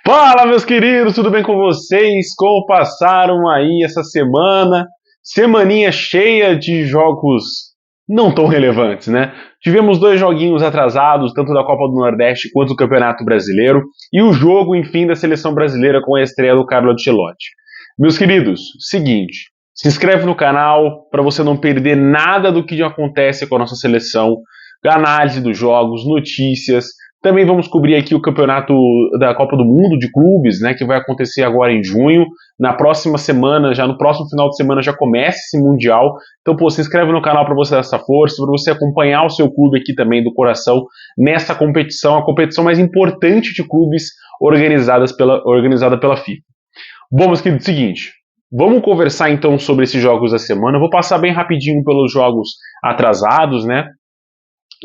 Fala, meus queridos, tudo bem com vocês? Como passaram aí essa semana? Semaninha cheia de jogos não tão relevantes, né? Tivemos dois joguinhos atrasados, tanto da Copa do Nordeste quanto do Campeonato Brasileiro, e o jogo, enfim, da Seleção Brasileira com a estreia do Carlo Ancelotti. Meus queridos, seguinte, se inscreve no canal para você não perder nada do que acontece com a nossa seleção, análise dos jogos, notícias. Também vamos cobrir aqui o campeonato da Copa do Mundo de clubes, né, que vai acontecer agora em junho. Na próxima semana, já no próximo final de semana, já começa esse Mundial. Então, pô, se inscreve no canal para você dar essa força, para você acompanhar o seu clube aqui também do coração nessa competição, a competição mais importante de clubes organizada pela FIFA. Bom, meus queridos, seguinte, vamos conversar então sobre esses jogos da semana. Eu vou passar bem rapidinho pelos jogos atrasados, né?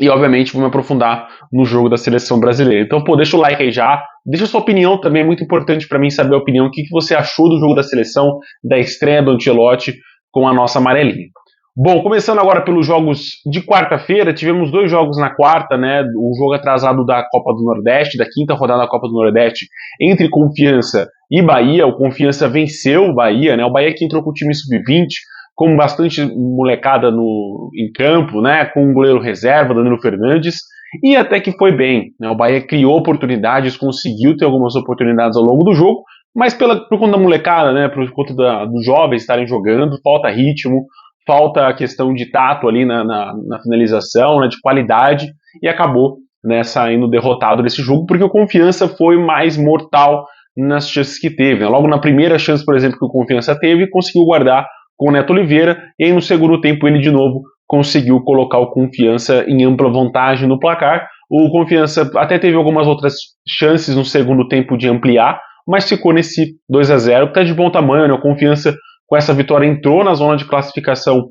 E, obviamente, vou me aprofundar no jogo da seleção brasileira. Então, pô, deixa o like aí já. Deixa a sua opinião também, é muito importante para mim saber a opinião. O que você achou do jogo da seleção, da estreia do Ancelotti com a nossa amarelinha. Bom, começando agora pelos jogos de quarta-feira, tivemos dois jogos na quarta, né? O jogo atrasado da Copa do Nordeste, da quinta rodada da Copa do Nordeste, entre Confiança e Bahia. O Confiança venceu o Bahia, né? O Bahia que entrou com o time sub-20, com bastante molecada em campo, né, com um goleiro reserva, Danilo Fernandes, e até que foi bem. Né, o Bahia criou oportunidades, conseguiu ter algumas oportunidades ao longo do jogo, mas por conta da molecada, né, por conta dos jovens estarem jogando, falta ritmo, falta a questão de tato ali na finalização, né, de qualidade, e acabou, né, saindo derrotado desse jogo, porque o Confiança foi mais mortal nas chances que teve. Né. Logo na primeira chance, por exemplo, que o Confiança teve, conseguiu guardar com o Neto Oliveira, e aí no segundo tempo ele de novo conseguiu colocar o Confiança em ampla vantagem no placar. O Confiança até teve algumas outras chances no segundo tempo de ampliar, mas ficou nesse 2-0, que está de bom tamanho, né? O Confiança com essa vitória entrou na zona de classificação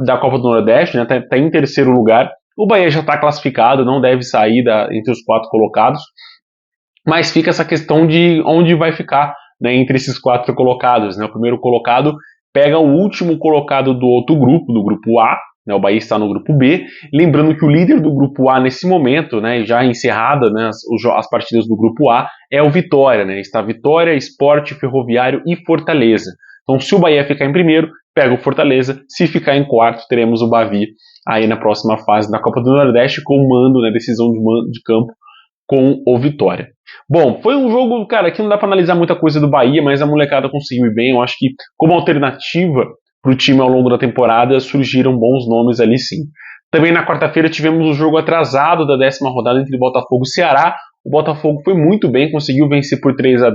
da Copa do Nordeste, né? Tá em terceiro lugar. O Bahia já está classificado, não deve sair entre os 4 colocados, mas fica essa questão de onde vai ficar, né, entre esses 4 colocados. Né? O primeiro colocado pega o último colocado do outro grupo, do grupo A, né, o Bahia está no grupo B, lembrando que o líder do grupo A nesse momento, né, já encerrada, né, as partidas do grupo A, é o Vitória, né, está Vitória, Sport, Ferroviário e Fortaleza. Então, se o Bahia ficar em primeiro, pega o Fortaleza, se ficar em quarto, teremos o Bavi aí na próxima fase da Copa do Nordeste, com o mando, né, decisão de campo, com o Vitória. Bom, foi um jogo, cara, que não dá para analisar muita coisa do Bahia, mas a molecada conseguiu ir bem. Eu acho que, como alternativa para o time ao longo da temporada, surgiram bons nomes ali sim. Também na quarta-feira tivemos o jogo atrasado da 10ª rodada entre Botafogo e Ceará. O Botafogo foi muito bem, conseguiu vencer por 3-2,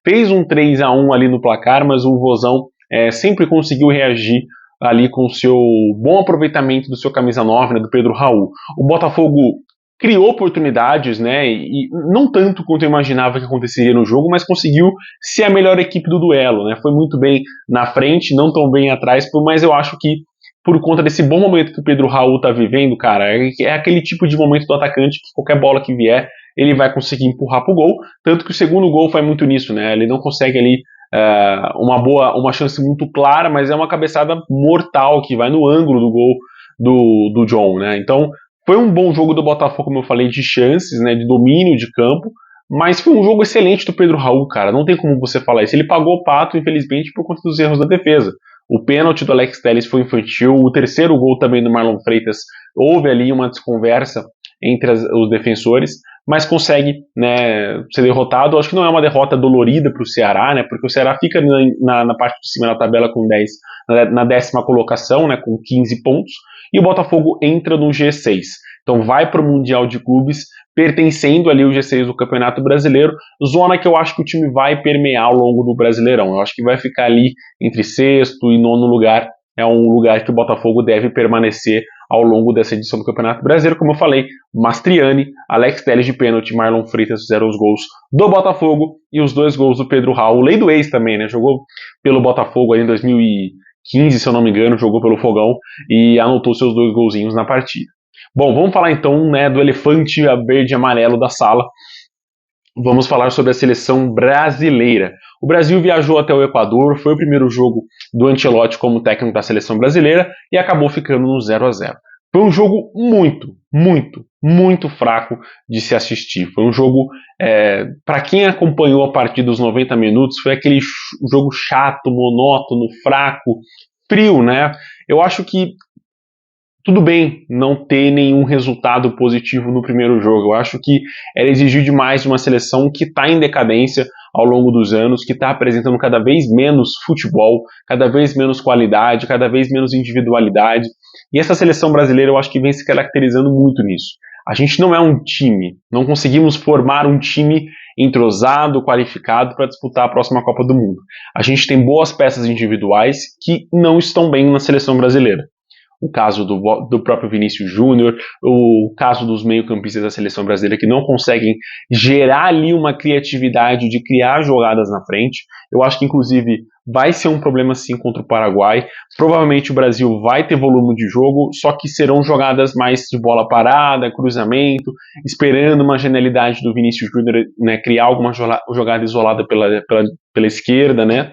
fez um 3-1 ali no placar, mas o Vozão sempre conseguiu reagir ali com o seu bom aproveitamento do seu camisa 9, né, do Pedro Raul. O Botafogo criou oportunidades, né, e não tanto quanto eu imaginava que aconteceria no jogo, mas conseguiu ser a melhor equipe do duelo, né, foi muito bem na frente, não tão bem atrás, mas eu acho que por conta desse bom momento que o Pedro Raul tá vivendo, cara, é aquele tipo de momento do atacante que qualquer bola que vier, ele vai conseguir empurrar pro gol, tanto que o segundo gol foi muito nisso, né, ele não consegue ali uma chance muito clara, mas é uma cabeçada mortal que vai no ângulo do gol do John, né, então foi um bom jogo do Botafogo, como eu falei, de chances, né, de domínio de campo, mas foi um jogo excelente do Pedro Raul, cara, não tem como você falar isso. Ele pagou o pato, infelizmente, por conta dos erros da defesa. O pênalti do Alex Telles foi infantil, o terceiro gol também do Marlon Freitas, houve ali uma desconversa entre os defensores, mas consegue, né, ser derrotado. Acho que não é uma derrota dolorida para o Ceará, né, porque o Ceará fica na parte de cima da tabela com 10, na 10ª colocação, né, com 15 pontos, e o Botafogo entra no G6. Então vai para o Mundial de Clubes, pertencendo ali ao G6 do Campeonato Brasileiro, zona que eu acho que o time vai permear ao longo do Brasileirão. Eu acho que vai ficar ali entre 6º e 9º lugar. É um lugar que o Botafogo deve permanecer ao longo dessa edição do Campeonato Brasileiro. Como eu falei, Mastriani, Alex Telles de pênalti, Marlon Freitas fizeram os gols do Botafogo e os 2 gols do Pedro Raul, lei do ex também, né? Jogou pelo Botafogo aí em 2015, se eu não me engano, jogou pelo Fogão e anotou seus 2 golzinhos na partida. Bom, vamos falar então, né, do elefante verde e amarelo da sala. Vamos falar sobre a seleção brasileira. O Brasil viajou até o Equador, foi o primeiro jogo do Ancelotti como técnico da seleção brasileira e acabou ficando no 0-0. Foi um jogo muito fraco de se assistir. Foi um jogo, para quem acompanhou a partir dos 90 minutos, foi aquele jogo chato, monótono, fraco, frio, né? Eu acho que tudo bem não ter nenhum resultado positivo no primeiro jogo. Eu acho que era exigir demais de uma seleção que está em decadência ao longo dos anos, que está apresentando cada vez menos futebol, cada vez menos qualidade, cada vez menos individualidade. E essa seleção brasileira eu acho que vem se caracterizando muito nisso. A gente não é um time, não conseguimos formar um time entrosado, qualificado para disputar a próxima Copa do Mundo. A gente tem boas peças individuais que não estão bem na seleção brasileira. O caso do próprio Vinícius Júnior, o caso dos meio-campistas da seleção brasileira que não conseguem gerar ali uma criatividade de criar jogadas na frente. Eu acho que, inclusive, vai ser um problema sim contra o Paraguai. Provavelmente o Brasil vai ter volume de jogo, só que serão jogadas mais de bola parada, cruzamento, esperando uma genialidade do Vinícius Júnior, né, criar alguma jogada isolada pela esquerda, né?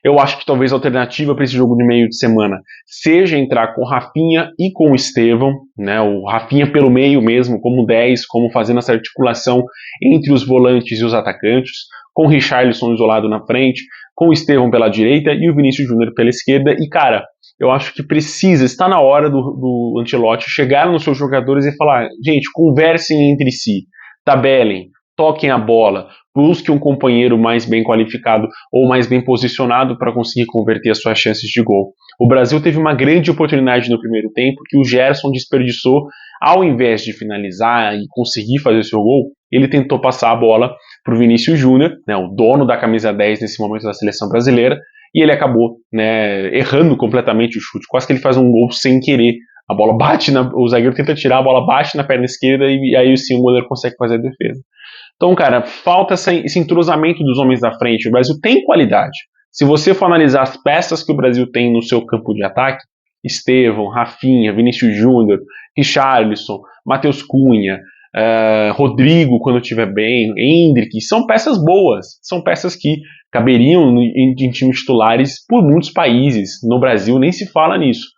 Eu acho que talvez a alternativa para esse jogo de meio de semana seja entrar com o Rafinha e com o Estevão, né? O Rafinha pelo meio mesmo, como 10, como fazendo essa articulação entre os volantes e os atacantes, com o Richarlison isolado na frente, com o Estevão pela direita e o Vinícius Júnior pela esquerda. E, cara, eu acho que está na hora do Ancelotti chegar nos seus jogadores e falar: gente, conversem entre si, tabelem, toquem a bola, busque um companheiro mais bem qualificado ou mais bem posicionado para conseguir converter as suas chances de gol. O Brasil teve uma grande oportunidade no primeiro tempo que o Gerson desperdiçou. Ao invés de finalizar e conseguir fazer seu gol, ele tentou passar a bola para o Vinícius Júnior, né, o dono da camisa 10 nesse momento da seleção brasileira, e ele acabou, né, errando completamente o chute. Quase que ele faz um gol sem querer. A bola bate, o zagueiro tenta tirar, a bola bate na perna esquerda e aí sim o goleiro consegue fazer a defesa. Então, cara, falta esse entrosamento dos homens da frente. O Brasil tem qualidade. Se você for analisar as peças que o Brasil tem no seu campo de ataque, Estevão, Rafinha, Vinícius Júnior, Richarlison, Matheus Cunha, Rodrigo, quando estiver bem, Endrick, são peças boas. São peças que caberiam em times titulares por muitos países. No Brasil nem se fala nisso.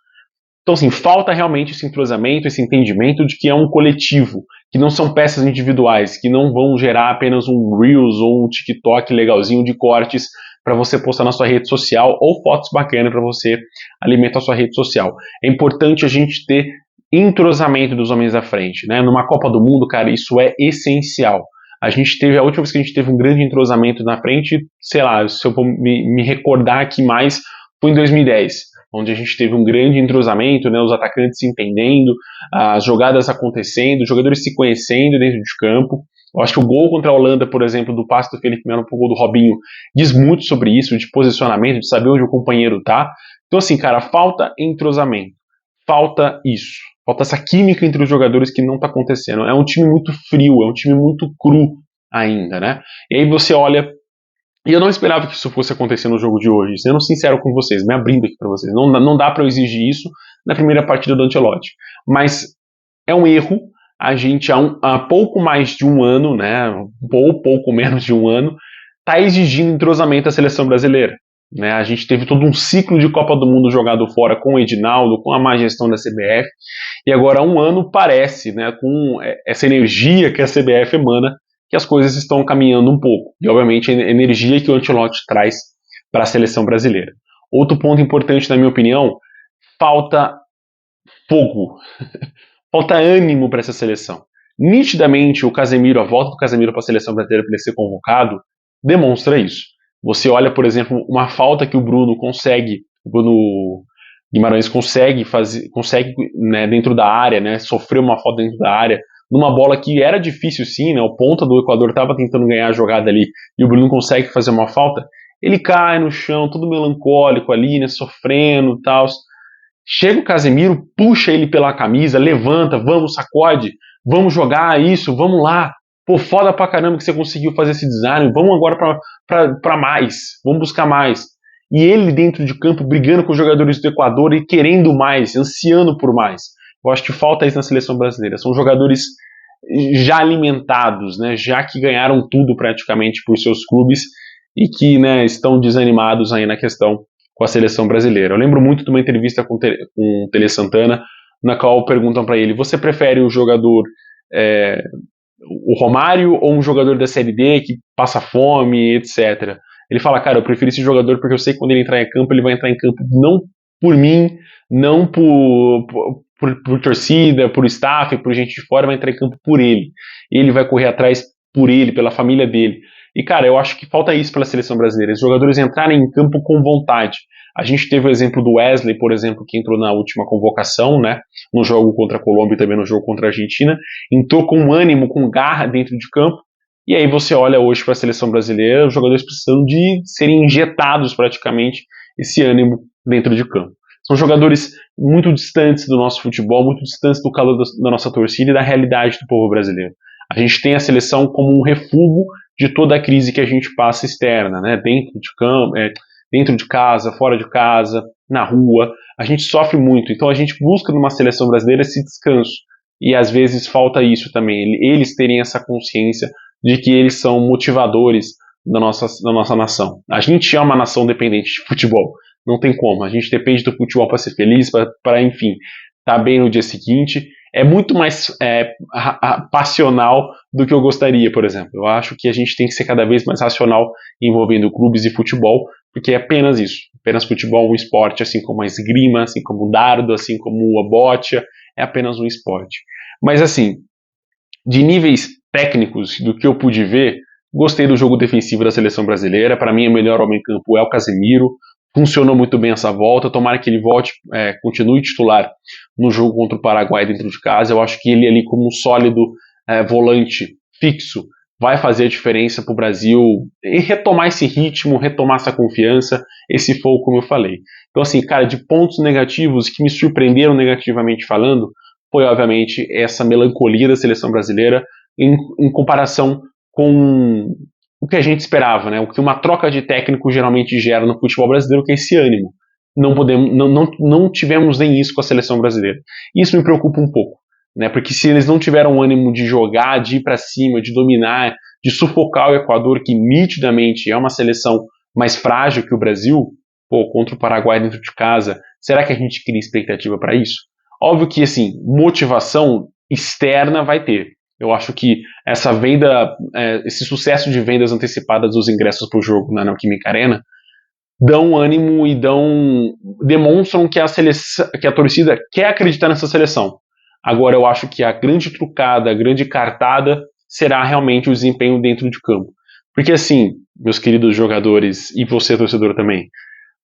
Então, assim, falta realmente esse entrosamento, esse entendimento de que é um coletivo, que não são peças individuais, que não vão gerar apenas um Reels ou um TikTok legalzinho de cortes para você postar na sua rede social ou fotos bacanas para você alimentar a sua rede social. É importante a gente ter entrosamento dos homens da frente, né? Numa Copa do Mundo, cara, isso é essencial. A última vez que a gente teve um grande entrosamento na frente, sei lá, se eu vou me recordar aqui mais, foi em 2010. Onde a gente teve um grande entrosamento, né, os atacantes se entendendo, as jogadas acontecendo, os jogadores se conhecendo dentro de campo. Eu acho que o gol contra a Holanda, por exemplo, do passe do Felipe Melo pro gol do Robinho, diz muito sobre isso, de posicionamento, de saber onde o companheiro tá. Então, assim, cara, falta entrosamento. Falta isso. Falta essa química entre os jogadores que não tá acontecendo. É um time muito frio, é um time muito cru ainda, né? E aí você olha. E eu não esperava que isso fosse acontecer no jogo de hoje, sendo sincero com vocês, me abrindo aqui para vocês. Não dá para eu exigir isso na primeira partida do Ancelotti. Mas é um erro a gente, há pouco mais de um ano, né, ou pouco menos de um ano, está exigindo entrosamento da seleção brasileira. Né? A gente teve todo um ciclo de Copa do Mundo jogado fora com o Edinaldo, com a má gestão da CBF, e agora há um ano parece, né, com essa energia que a CBF emana, que as coisas estão caminhando um pouco. E, obviamente, a energia que o Ancelotti traz para a seleção brasileira. Outro ponto importante, na minha opinião, falta fogo. Falta ânimo para essa seleção. Nitidamente, a volta do Casemiro para a seleção brasileira para ele ser convocado, demonstra isso. Você olha, por exemplo, uma falta que o Bruno Guimarães consegue fazer, né, dentro da área, né, sofreu uma falta dentro da área, numa bola que era difícil sim, né, o ponta do Equador estava tentando ganhar a jogada ali, e o Bruno consegue fazer uma falta, ele cai no chão, todo melancólico ali, né, sofrendo e tal. Chega o Casemiro, puxa ele pela camisa, levanta, vamos, sacode, vamos jogar isso, vamos lá. Pô, foda pra caramba que você conseguiu fazer esse design, vamos agora pra mais, vamos buscar mais. E ele dentro de campo brigando com os jogadores do Equador e querendo mais, ansiando por mais. Eu acho que falta isso na seleção brasileira. São jogadores já alimentados, né, já que ganharam tudo praticamente por seus clubes e que, né, estão desanimados aí na questão com a seleção brasileira. Eu lembro muito de uma entrevista com o Tele Santana na qual perguntam para ele: você prefere o jogador, o Romário, ou um jogador da Série D que passa fome, etc. Ele fala: cara, eu prefiro esse jogador porque eu sei que quando ele entrar em campo, ele vai entrar em campo não por mim, não por torcida, por staff, por gente de fora, vai entrar em campo por ele. Ele vai correr atrás por ele, pela família dele. E, cara, eu acho que falta isso pela seleção brasileira, os jogadores entrarem em campo com vontade. A gente teve o exemplo do Wesley, por exemplo, que entrou na última convocação, né, no jogo contra a Colômbia e também no jogo contra a Argentina, entrou com ânimo, com garra dentro de campo, e aí você olha hoje para a seleção brasileira, os jogadores precisam de serem injetados praticamente esse ânimo dentro de campo. São jogadores muito distantes do nosso futebol, muito distantes do calor da nossa torcida e da realidade do povo brasileiro. A gente tem a seleção como um refúgio de toda a crise que a gente passa externa, né? Dentro de campo, dentro de casa, fora de casa, na rua. A gente sofre muito, então a gente busca numa seleção brasileira esse descanso. E às vezes falta isso também, eles terem essa consciência de que eles são motivadores da nossa nação. A gente é uma nação dependente de futebol. Não tem como. A gente depende do futebol para ser feliz, para enfim, estar bem no dia seguinte. É muito mais passional do que eu gostaria, por exemplo. Eu acho que a gente tem que ser cada vez mais racional envolvendo clubes e futebol, porque é apenas isso. Apenas futebol, um esporte, assim como a esgrima, assim como o dardo, assim como a bocha, é apenas um esporte. Mas assim, de níveis técnicos, do que eu pude ver, gostei do jogo defensivo da seleção brasileira. Para mim, o melhor homem em campo é o Casemiro. Funcionou muito bem essa volta. Tomara que ele volte, continue titular no jogo contra o Paraguai dentro de casa. Eu acho que ele ali como um sólido volante fixo vai fazer a diferença para o Brasil e retomar esse ritmo, retomar essa confiança, esse fogo, como eu falei. Então, assim, cara, de pontos negativos que me surpreenderam negativamente falando, foi, obviamente, essa melancolia da seleção brasileira em comparação com o que a gente esperava, né? O que uma troca de técnico geralmente gera no futebol brasileiro, que é esse ânimo. Não tivemos nem isso com a seleção brasileira. Isso me preocupa um pouco, né? Porque se eles não tiveram ânimo de jogar, de ir para cima, de dominar, de sufocar o Equador, que nitidamente é uma seleção mais frágil que o Brasil, contra o Paraguai dentro de casa, será que a gente cria expectativa para isso? Óbvio que, assim, motivação externa vai ter. Eu acho que essa venda, esse sucesso de vendas antecipadas dos ingressos para o jogo na Neoquímica Arena dão ânimo e demonstram que a torcida quer acreditar nessa seleção. Agora, eu acho que a grande trucada, a grande cartada será realmente o desempenho dentro de campo. Porque, assim, meus queridos jogadores e você, torcedor também,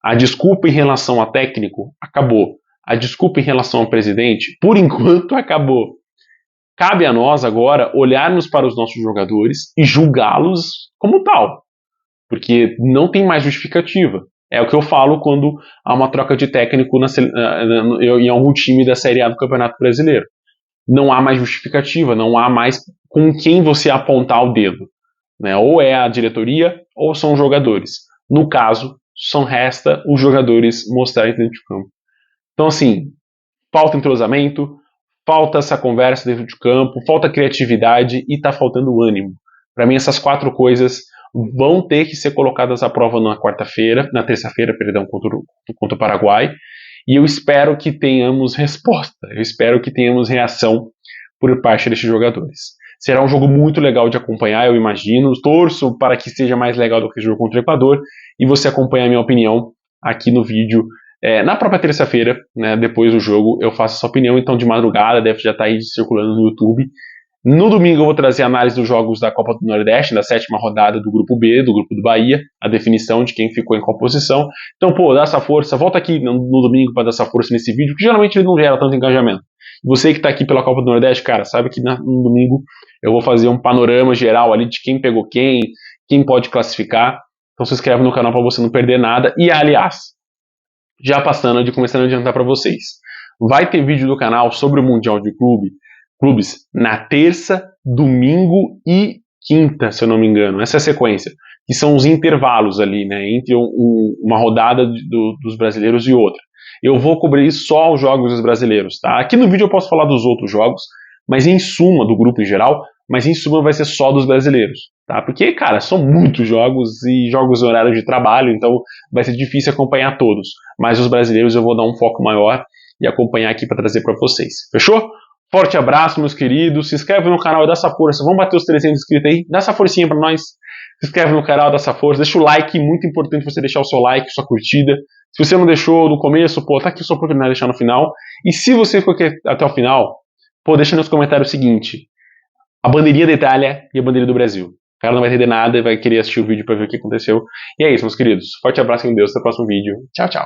a desculpa em relação a técnico acabou. A desculpa em relação ao presidente, por enquanto, acabou. Cabe a nós agora olharmos para os nossos jogadores e julgá-los como tal, porque não tem mais justificativa. É o que eu falo quando há uma troca de técnico em algum time da Série A do Campeonato Brasileiro. Não há mais justificativa, não há mais com quem você apontar o dedo, né? Ou é a diretoria ou são os jogadores. No caso, só resta os jogadores mostrarem dentro de campo. Então, assim, falta entrosamento, falta essa conversa dentro de campo, falta criatividade e está faltando ânimo. Para mim, essas 4 coisas vão ter que ser colocadas à prova na terça-feira, contra o Paraguai. E eu espero que tenhamos resposta, eu espero que tenhamos reação por parte destes jogadores. Será um jogo muito legal de acompanhar, eu imagino. Torço para que seja mais legal do que o jogo contra o Equador. E você acompanha a minha opinião aqui no vídeo. Na própria terça-feira, né, depois do jogo, eu faço essa opinião. Então, de madrugada, deve já estar aí circulando no YouTube. No domingo, eu vou trazer a análise dos jogos da Copa do Nordeste, da 7ª rodada do Grupo B, do Grupo do Bahia, a definição de quem ficou em qual posição. Então, dá essa força. Volta aqui no domingo para dar essa força nesse vídeo, que geralmente ele não gera tanto engajamento. Você que está aqui pela Copa do Nordeste, cara, sabe que no domingo eu vou fazer um panorama geral ali de quem pegou quem pode classificar. Então, se inscreve no canal para você não perder nada. E, aliás, já começando a adiantar para vocês, vai ter vídeo do canal sobre o Mundial de Clubes na terça, domingo e quinta, se eu não me engano. Essa é a sequência, que são os intervalos ali, né, entre uma rodada dos brasileiros e outra. Eu vou cobrir só os jogos dos brasileiros, tá? Aqui no vídeo eu posso falar dos outros jogos, mas em suma, do grupo em geral, mas em suma vai ser só dos brasileiros, tá? Porque, cara, são muitos jogos e jogos em horário de trabalho, então vai ser difícil acompanhar todos. Mas os brasileiros eu vou dar um foco maior e acompanhar aqui para trazer para vocês. Fechou? Forte abraço, meus queridos. Se inscreve no canal e dá essa força. Vamos bater os 300 inscritos aí. Dá essa forcinha para nós. Se inscreve no canal, dá essa força. Deixa o like. Muito importante você deixar o seu like, sua curtida. Se você não deixou no começo, pô, tá aqui a sua oportunidade de deixar no final. E se você ficou aqui até o final, pô, deixa nos comentários o seguinte. A bandeirinha da Itália e a bandeira do Brasil. O cara não vai entender nada e vai querer assistir o vídeo para ver o que aconteceu. E é isso, meus queridos. Forte abraço com Deus. Até o próximo vídeo. Tchau, tchau.